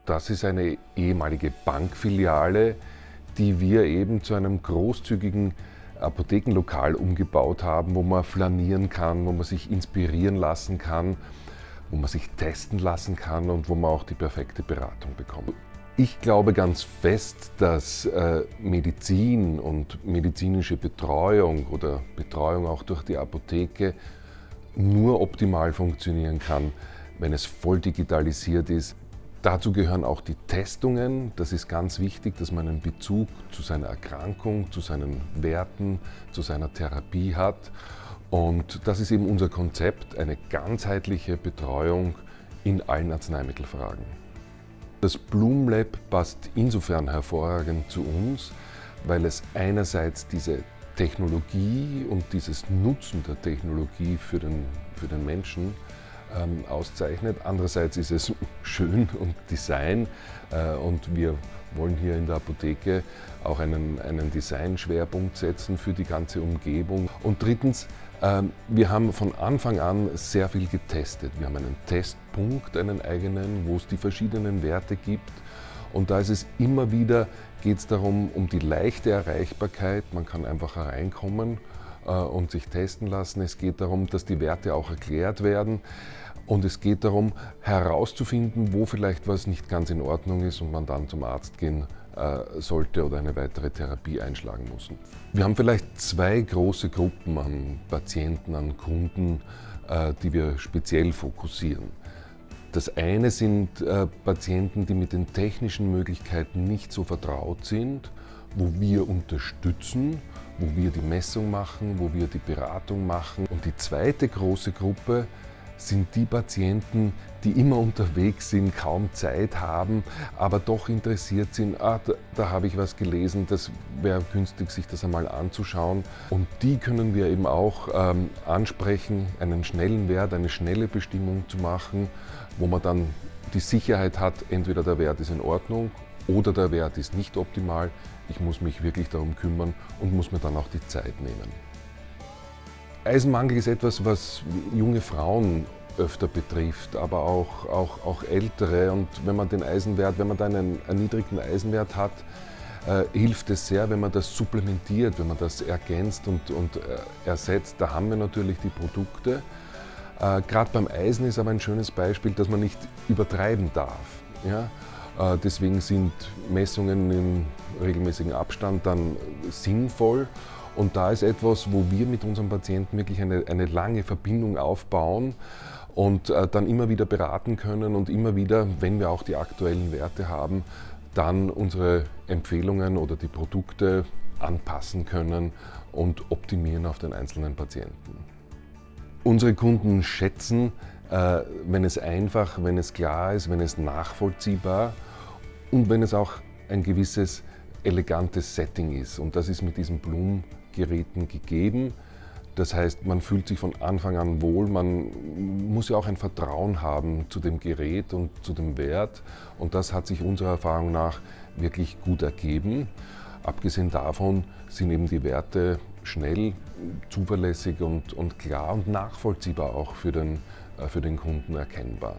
Das ist eine ehemalige Bankfiliale, die wir eben zu einem großzügigen Apothekenlokal umgebaut haben, wo man flanieren kann, wo man sich inspirieren lassen kann, wo man sich testen lassen kann und wo man auch die perfekte Beratung bekommt. Ich glaube ganz fest, dass Medizin und medizinische Betreuung oder Betreuung auch durch die Apotheke nur optimal funktionieren kann, wenn es voll digitalisiert ist. Dazu gehören auch die Testungen. Das ist ganz wichtig, dass man einen Bezug zu seiner Erkrankung, zu seinen Werten, zu seiner Therapie hat. Und das ist eben unser Konzept, eine ganzheitliche Betreuung in allen Arzneimittelfragen. Das Bloom Lab passt insofern hervorragend zu uns, weil es einerseits diese Technologie und dieses Nutzen der Technologie für den Menschen auszeichnet. Andererseits ist es schön und Design und wir wollen hier in der Apotheke auch einen Designschwerpunkt setzen für die ganze Umgebung. Und drittens, wir haben von Anfang an sehr viel getestet. Wir haben einen Testpunkt, einen eigenen, wo es die verschiedenen Werte gibt. Und da ist es immer wieder, geht es darum, um die leichte Erreichbarkeit. Man kann einfach hereinkommen und sich testen lassen. Es geht darum, dass die Werte auch erklärt werden. Und es geht darum, herauszufinden, wo vielleicht was nicht ganz in Ordnung ist und man dann zum Arzt gehen sollte oder eine weitere Therapie einschlagen muss. Wir haben vielleicht zwei große Gruppen an Patienten, an Kunden, die wir speziell fokussieren. Das eine sind Patienten, die mit den technischen Möglichkeiten nicht so vertraut sind, wo wir unterstützen, wo wir die Messung machen, wo wir die Beratung machen. Und die zweite große Gruppe sind die Patienten, die immer unterwegs sind, kaum Zeit haben, aber doch interessiert sind, da habe ich was gelesen, das wäre günstig, sich das einmal anzuschauen. Und die können wir eben auch ansprechen, einen schnellen Wert, eine schnelle Bestimmung zu machen, wo man dann die Sicherheit hat, entweder der Wert ist in Ordnung oder der Wert ist nicht optimal. Ich muss mich wirklich darum kümmern und muss mir dann auch die Zeit nehmen. Eisenmangel ist etwas, was junge Frauen öfter betrifft, aber auch ältere. Und wenn man den Eisenwert, wenn man dann einen erniedrigten Eisenwert hat, hilft es sehr, wenn man das supplementiert, wenn man das ergänzt und ersetzt. Da haben wir natürlich die Produkte. Gerade beim Eisen ist aber ein schönes Beispiel, dass man nicht übertreiben darf. Ja? Deswegen sind Messungen im regelmäßigen Abstand dann sinnvoll. Und da ist etwas, wo wir mit unseren Patienten wirklich eine lange Verbindung aufbauen und dann immer wieder beraten können und immer wieder, wenn wir auch die aktuellen Werte haben, dann unsere Empfehlungen oder die Produkte anpassen können und optimieren auf den einzelnen Patienten. Unsere Kunden schätzen, wenn es einfach, wenn es klar ist, wenn es nachvollziehbar und wenn es auch ein gewisses elegantes Setting ist. Und das ist mit diesen Bloom-Geräten gegeben. Das heißt, man fühlt sich von Anfang an wohl, man muss ja auch ein Vertrauen haben zu dem Gerät und zu dem Wert. Und das hat sich unserer Erfahrung nach wirklich gut ergeben. Abgesehen davon sind eben die Werte schnell, zuverlässig und klar und nachvollziehbar auch für den Kunden erkennbar.